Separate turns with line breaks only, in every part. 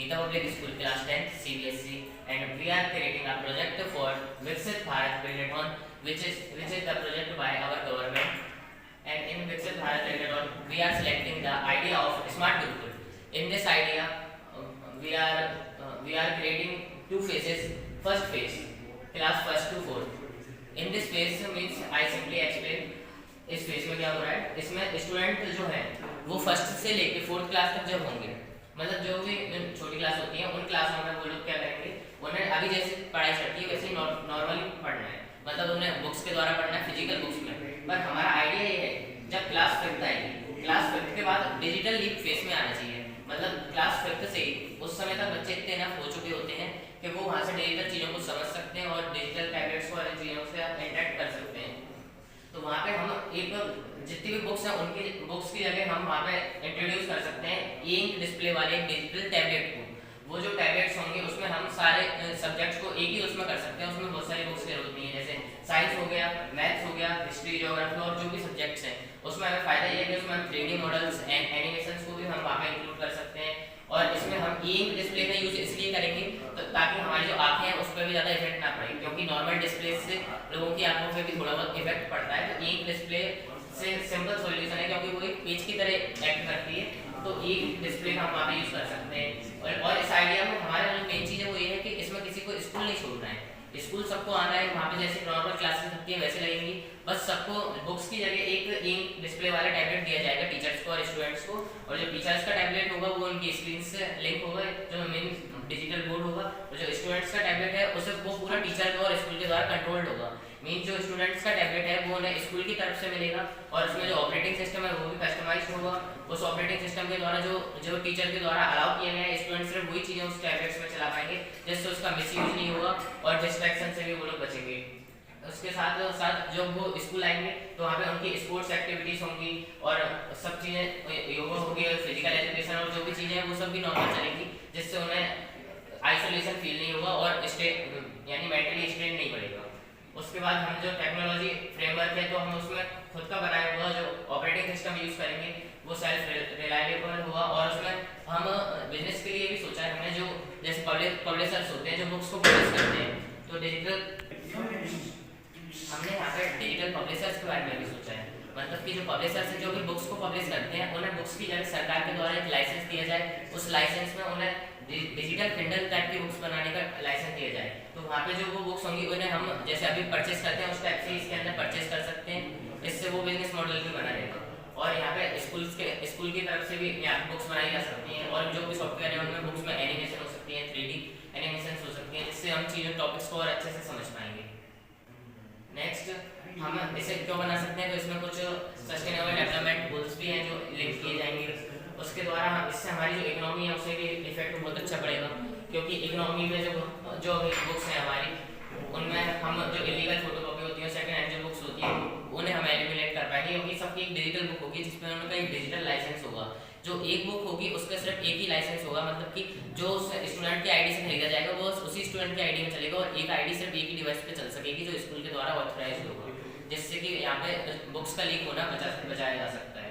Geeta Public School class 10th CBSE, and we are creating a project for Viksit Bharat Hackathon, which is the project by our government. And in Viksit Bharat Hackathon, we are selecting the idea of Smart Gurukul. In this idea, we are creating two phases. First phase, class first to fourth. In this phase means I simply explain. इस phase में क्या हो रहा है, इसमें student जो है वो फर्स्ट से लेके फोर्थ क्लास तक जब होंगे, मतलब जो भी छोटी क्लास होती है उन क्लासों में वो लोग क्या करेंगे, उन्हें अभी जैसे पढ़ाई चलती है वैसे ही नॉर्मली पढ़ना है, मतलब उन्हें बुक्स के द्वारा पढ़ना है फिजिकल बुक्स में। पर हमारा आइडिया ये है जब क्लास फिफ्थ आएगी, क्लास फिफ्थ के बाद डिजिटल लीप फेज में आना चाहिए, मतलब क्लास फिफ्थ से ही उस समय तक बच्चे इतने इनफ हो चुके होते हैं कि वो वहाँ से डिजिटल चीज़ों को समझ सकते हैं और डिजिटल टैबलेट्स को और चीज़ों से इंटरेक्ट कर सकते हैं। तो वहाँ पे हम एक जितनी भी बुक्स हैं उनकी बुक्स की जगह हम वहाँ पे इंट्रोड्यूस कर सकते हैं ई इंक डिस्प्ले वाले डिजिटल टैबलेट को। वो जो टैबलेट्स होंगे उसमें हम सारे सब्जेक्ट्स को एक ही उसमें कर सकते हैं, उसमें बहुत सारी बुक्स की जरूरत नहीं है, जैसे साइंस हो गया, मैथ्स हो गया, हिस्ट्री, ज्योग्राफी और जो भी सब्जेक्ट्स हैं उसमें हमें फ़ायदा ये है कि उसमें हम 3D मॉडल्स एंड एनिमेशंस को भी हम वहाँ पे इंक्लूड कर सकते हैं। और इसमें हम ई इंक डिस्प्ले का यूज इसलिए करेंगे तो ताकि हमारी जो आँखें हैं उस पर भी ज़्यादा इफेक्ट ना पड़े, क्योंकि नॉर्मल डिस्प्ले से लोगों की आंखों पे भी थोड़ा बहुत इफेक्ट पड़ता है। तो ई इंक डिस्प्ले से सिंपल सॉल्यूशन है क्योंकि वो एक पेज की तरह एक्ट करती है, तो ई इंक डिस्प्ले का हम वहाँ पे यूज़ कर सकते हैं। और इस आइडिया में हमारा जो मेन चीज़ है वो ये है कि इसमें किसी को स्कूल नहीं छोड़ना है, स्कूल सबको आना है, वहाँ पे जैसे नॉर्मल क्लासेस लगती है वैसे लगेंगी, बस सबको बुक्स की जगह एक इंक डिस्प्ले वाला टैबलेट दिया जाएगा टीचर्स को और स्टूडेंट्स को, और जो टीचर्स का टैबलेट होगा वो उनकी स्क्रीन से लिंक होगा, जो मेन डिजिटल बोर्ड होगा, और जो स्टूडेंट्स का टैबलेट है उसे वो पूरा टीचर और स्कूल के द्वारा कंट्रोल्ड होगा। मीन जो स्टूडेंट्स का टैबलेट है वो उन्हें स्कूल की तरफ से मिलेगा और उसमें जो ऑपरेटिंग सिस्टम है वो भी कस्टमाइज्ड होगा, उस ऑपरेटिंग सिस्टम के द्वारा जो टीचर के द्वारा अलाउ किया गया है स्टूडेंट्स सिर्फ वही चीज़ें उस टैबलेट्स में चला पाएंगे, जिससे उसका मिसयूज नहीं होगा और डिस्ट्रैक्शन से भी वो लोग बचेंगे। उसके साथ साथ जब वो स्कूल आएंगे तो वहाँ पे उनकी स्पोर्ट्स एक्टिविटीज़ होंगी और सब चीज़ें योगा होगी, फिजिकल एजुकेशन और जो भी चीज़ें हैं वो सब भी नॉर्मल चलेंगी, जिससे उन्हें आइसोलेशन फील नहीं होगा और यानी मेंटली स्ट्रेन नहीं पड़ेगा। उसके बाद हम जो टेक्नोलॉजी फ्रेमवर्क है तो हम उसमें खुद का बनाया हुआ जो ऑपरेटिंग सिस्टम यूज़ करेंगे वो सेल्फ रिलायबल हुआ, और उसमें हम बिजनेस के लिए भी सोचा है हमने, जो जैसे पब्लिशर्स होते हैं जो बुक्स को पब्लिश करते हैं, तो हमने यहाँ पे डिजिटल पब्लिशर्स के बारे में भी सोचा है, मतलब कि जो पब्लिशर्स हैं जो भी बुक्स को पब्लिश करते हैं उन्हें बुक्स की जगह सरकार के द्वारा एक लाइसेंस दिया जाए, उस लाइसेंस में उन्हें डिजिटल किंडल टाइप की बुक्स बनाने का लाइसेंस दिया जाए, तो वहाँ पे जो वो बुक्स होंगी उन्हें हम जैसे अभी परचेस करते हैं उस टाइप से इसके अंदर परचेस कर सकते हैं, इससे वो बिजनेस मॉडल भी बना रहेगा। और यहाँ पे स्कूल की तरफ से भी यहाँ बुक्स बनाई जा सकती हैं, और जो भी सॉफ्टवेयर है उनमें बुक्स में एनिमेशन हो सकती है, 3D एनिमेशन हो सकती है, जिससे हम चीज़ों टॉपिक्स को और अच्छे से समझ पाएंगे। नेक्स्ट हम इसे क्यों बना सकते हैं, तो इसमें कुछ सस्टेनेबल डेवलपमेंट गोल्स भी हैं जो लिंक किए जाएंगे, उसके द्वारा इससे हमारी जो इकोनॉमी है उसे भी इफेक्ट बहुत अच्छा पड़ेगा, क्योंकि इकोनॉमी में जो बुक्स हैं हमारी उनमें हम जो इलीगल फोटोकॉपी होती है, सेकंड हैंड जो बुक्स होती हैं उन्हें हम एलिमिनेट कर पाएंगे, क्योंकि सबकी एक डिजिटल बुक होगी जिसमें उनका एक डिजिटल लाइसेंस होगा, जो एक बुक होगी उसका सिर्फ एक ही लाइसेंस होगा, मतलब कि जो स्टूडेंट की आईडी से खरीदा जाएगा वो उसी स्टूडेंट की आईडी में चलेगा, और एक आईडी सिर्फ एक ही डिवाइस पे चल सकेगी जो स्कूल के द्वारा ऑथराइज होगा, जिससे कि यहाँ पे बुक्स का लीक होना बचाया जा सकता है।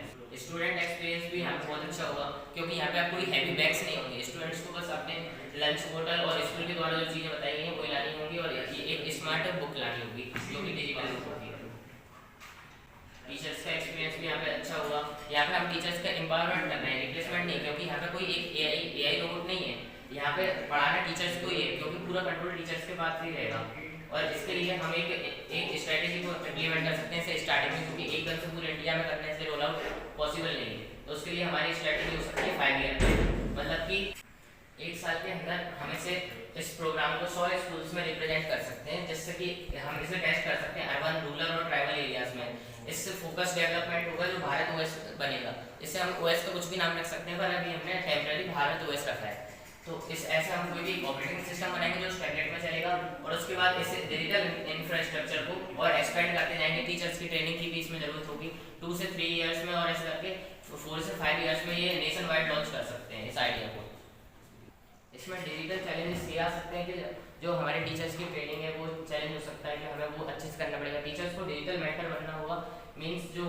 स्टूडेंट एक्सपीरियंस भी यहाँ पे बहुत अच्छा होगा, क्योंकि यहाँ पे आप कोई हैवी बैग्स नहीं होंगे, स्टूडेंट्स को बस अपने लंच बोतल और स्कूल के द्वारा जो चीज़ें बताई गई हैं वो लानी होंगी, और एक स्मार्ट बुक लानी होगी जो कि डिजिटल बुक होगी। टीचर्स का एक्सपीरियंस भी यहाँ पे अच्छा हुआ, यहाँ पे हम टीचर्स का एम्पावरमेंट कर रहे हैं, रिप्लेसमेंट नहीं, क्योंकि यहाँ पे कोई एक एआई रोबोट नहीं है, यहाँ पे पढ़ाना टीचर्स को ही है, क्योंकि पूरा कंट्रोल टीचर्स के पास ही रहेगा। और इसके लिए हम एक स्ट्रैटेजी को इम्प्लीमेंट कर सकते हैं स्टार्टिंग में, क्योंकि एकदम से पूरे इंडिया में करने से रोल आउट पॉसिबल नहीं है, तो उसके लिए हमारी स्ट्रैटेजी हो सकती है 5 ईयर में, मतलब कि 1 साल के अंदर हम इसे इस प्रोग्राम को 100 स्कूल्स में रिप्रेजेंट कर सकते हैं, जिससे कि हम इसे टेस्ट कर सकते हैं अर्बन, रूरल और ट्राइबल एरियाज में। इससे फोकस डेवलपमेंट होगा जो भारत ओएस बनेगा, इससे हम ओएस का कुछ भी नाम रख सकते हैं, पर अभी हमने टेम्पररी भारत ओएस रखा है, तो इस ऐसे हम कोई भी ऑपरेटिंग सिस्टम बनाएंगे जो टैबलेट में चलेगा, और उसके बाद इसे डिजिटल इंफ्रास्ट्रक्चर को और एक्सपेंड करते जाएंगे, टीचर्स की ट्रेनिंग की भी इसमें जरूरत होगी 2 से 3 ईयर्स में, और ऐसे करके 4 से 5 ईयर्स में ये नेशन वाइड लॉन्च कर सकते हैं इस आइडिया को। इसमें डिजिटल चैलेंजेस ये आ सकते हैं कि जो हमारे टीचर्स की ट्रेनिंग है वो चैलेंज हो सकता है कि हमें वो अच्छे से करना पड़ेगा, टीचर्स को डिजिटल मेंटर बनना होगा, मीन्स जो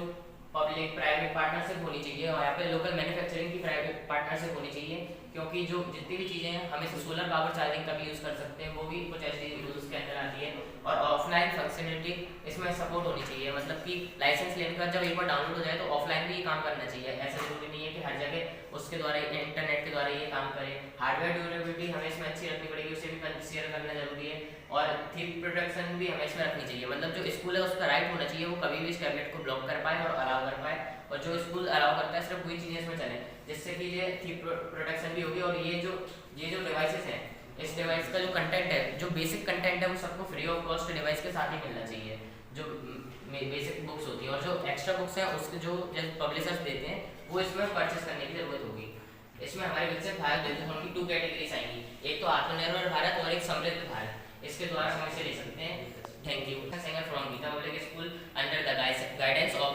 पब्लिक प्राइवेट पार्टनरशिप होनी चाहिए और यहाँ पे लोकल मैन्युफैक्चरिंग की प्राइवेट पार्टनरशिप होनी चाहिए, क्योंकि जो जितनी भी चीज़ें हैं हम इसे सोलर पावर चार्जिंग का भी यूज़ कर सकते हैं, वो भी कुछ ऐसी यूज़ के अंदर आती है। और ऑफलाइन फंक्शनलिटी इसमें सपोर्ट होनी चाहिए, मतलब कि लाइसेंस लेने के बाद जब एक बार डाउनलोड हो जाए तो ऑफलाइन भी काम करना चाहिए। ऐसा जरूरी नहीं है कि हर जगह उसके द्वारा इंटरनेट के द्वारा ये काम करे। हार्डवेयर ड्यूरेबिलिटी हमें इसमें अच्छी रखनी पड़ेगी, उसे भी कंसीडर करना जरूरी है। और थीप प्रोटेक्शन भी हमें इसमें रखनी चाहिए, मतलब जो स्कूल है उसका राइट होना चाहिए वो कभी भी इस टैबलेट को ब्लॉक कर पाए और अलाउ कर पाए, और जो स्कूल अलाउ करता है सिर्फ वही चीज़ें इसमें चले, जिससे कि ये थीप प्रोटेक्शन भी होगी। और ये जो डिवाइसेस हैं, इस डिवाइस का जो कंटेंट है, जो बेसिक कंटेंट है वो सबको फ्री ऑफ कॉस्ट डिवाइस के साथ ही मिलना चाहिए, जो बेसिक बुक्स होती हैं। और जो एक्स्ट्रा बुक्स हैं उसके जो पब्लिशर्स देते हैं वो इसमें परचेस करने की जरूरत होगी। इसमें हमारे विकसित भारत दृष्टिकोण की 2 कैटेगरीज आएंगी, एक तो आत्मनिर्भर भारत और एक समृद्ध भारत। इसके द्वारा हम इसे ले सकते हैं। Thank you. Singer from Geeta public school under the guidance of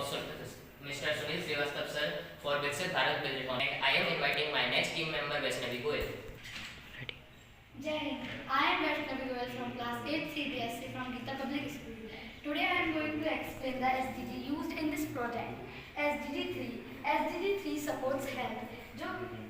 Mr. Sunil Srivastava sir for Viksit Bharat Building. And I am inviting my next team member Vaishnavi Goyal.
Jai Hind. I am Vaishnavi Goyal from class 8 CBSE from Gita Public School. Today I am going to explain the SDG used in this project. SDG 3. SDG 3 supports health. जो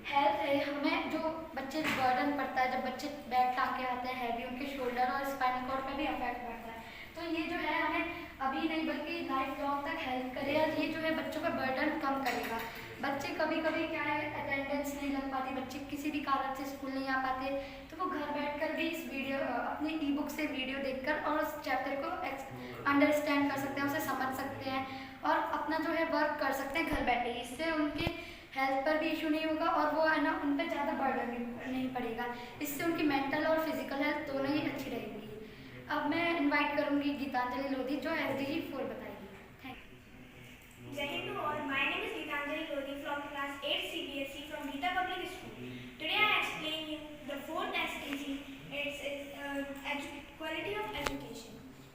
health है, हमें जो बच्चे burden पड़ता है, जब बच्चे bag टांग के आते हैं हैवी, उनके शोल्डर और स्पाइनल कॉर्ड पे भी अफेक्ट पड़ता है। तो ये जो है हमें अभी नहीं बल्कि लाइफ लॉन्ग तक हेल्प करेगा। ये जो है बच्चों का बर्डन कम करेगा। बच्चे कभी कभी क्या है अटेंडेंस नहीं लग पाती, बच्चे किसी भी कारण से स्कूल नहीं आ पाते, तो वो घर बैठकर भी इस वीडियो अपने ई बुक से वीडियो देखकर और उस चैप्टर को अंडरस्टैंड कर सकते हैं, उसे समझ सकते हैं और अपना जो है वर्क कर सकते हैं घर बैठे। इससे उनके हेल्थ पर भी इशू नहीं होगा और वो है ना उन पर ज़्यादा बर्डन नहीं पड़ेगा। इससे उनकी मेंटल और फिजिकल हेल्थ दोनों ही अच्छी रहेगी। अब मैं इनवाइट करूंगी गीतांजलि लोधी जो SDG 4 बताएगी। Thank you.
Jai Hind to all. My name is Gitanjali Lodi from class 8 CBSE from Gita Public School. Today I explain you the fourth SDG. It's quality of education.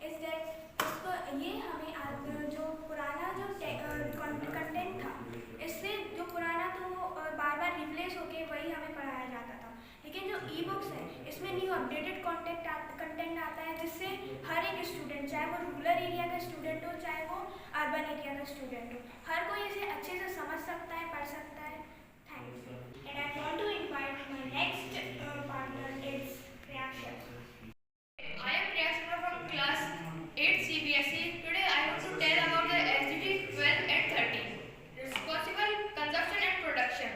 Is that इसको ये हमें जो पुराना जो content था, इससे जो पुराना तो वो बार बार रिप्लेस होके वही हमें पढ़ाया जाता था, लेकिन जो ई बुक्स है इसमें न्यू अपडेटेड कंटेंट आता है, जिससे हर एक स्टूडेंट, चाहे वो रूरल एरिया का स्टूडेंट हो चाहे वो अर्बन एरिया का स्टूडेंट हो, हर कोई इसे अच्छे से समझ सकता है, पढ़ सकता है। Thanks. And I want to invite my next partner is Priyaksha.
I am Priyaksha from class 8 CBSE. Today I want to tell about the SDG 12 and 13. Responsible consumption and production.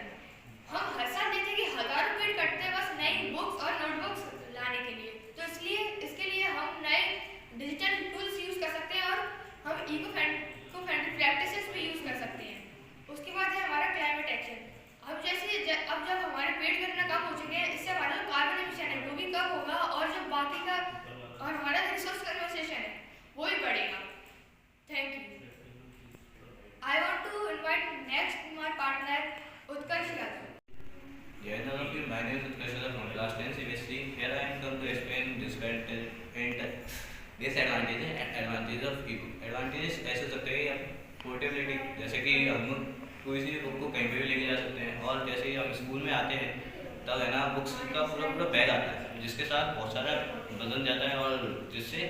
हम हर साल देखते हैं कि हजारों पेड़ कटते हैं बस नई बुक्स और नोटबुक्स लाने के लिए, तो इसलिए इसके लिए हम नए डिजिटल टूल्स यूज कर सकते हैं और हम इको फ्रेंडली प्रैक्टिसेस भी यूज कर सकते हैं। उसके बाद है हमारा क्लाइमेट एक्शन। अब जब हमारे पेड़ कटना कम हो चुके हैं, इससे हमारा जो कार्बन एमिशन है वो भी कम होगा और जो बाकी का और हमारा रिसोर्स कंजर्वेशन है वो भी बढ़ेगा। Thank you. I want to invite next my partner Utkarsh Yadav.
Jai Hind all of you. My name is Utkarsh Yadav from class 10 CBSE. Here I am come to explain disadvantages and advantages of e-book. Advantages ऐसे हो सकते हैं कि portability, जैसे कि हम कोई सी book को कहीं पे भी लेके जा सकते हैं, और जैसे ही हम स्कूल में आते हैं तब है ना बुक्स का पूरा बैग आता है जिसके साथ बहुत सारा वजन जाता है और जिससे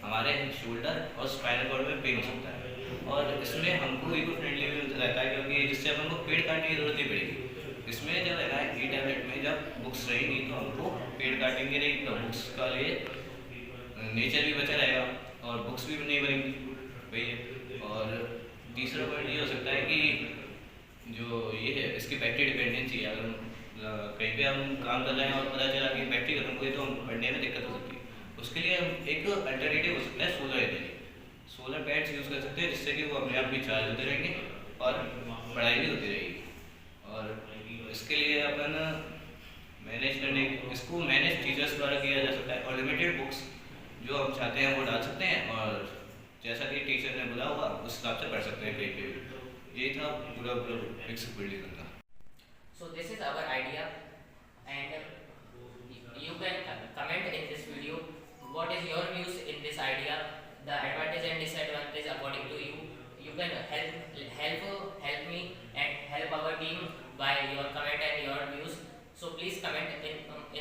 हमारे शोल्डर और स्पाइनल कॉर्ड में पेन हो सकता है। और इसमें हमको इको फ्रेंडली भी रहता है क्योंकि जिससे अपन को पेड़ काटने की जरूरत नहीं पड़ेगी। इसमें जब है ना ई टैबलेट में जब बुक्स रहेंगी तो हमको पेड़ काटेंगे नहीं, तो बुक्स का लिए नेचर भी बचा रहेगा और बुक्स भी नहीं बनेंगी वही है। और तीसरा पॉइंट ये हो सकता है कि जो ये है इसकी बैटरी डिपेंडेंसी है, अगर कहीं पे हम काम कर रहे हैं और पता चला कि बैटरी खत्म हो गई तो हम पढ़ने में दिक्कत हो सकती है। उसके लिए हम एक अल्टरनेटिव हो सकता है solar energy, solar pads use कर सकते हैं जिससे कि वो अपने आप भी चार्ज होते रहेंगे और पढ़ाई भी होती रहेगी। और इसके लिए अपन इसको मैनेज टीचर्स द्वारा किया जा सकता है और लिमिटेड बुक्स जो हम चाहते हैं वो डाल सकते हैं और जैसा कि टीचर ने बोला होगा उस हिसाब से पढ़ सकते हैं कहीं पे भी। यही था पूरा विकसित बिल्डिंग का।
So this is our idea, and you can comment in this video what is your views in this idea, the advantage and disadvantage according to you. You can help me and help our team by your comment and your views. So please comment in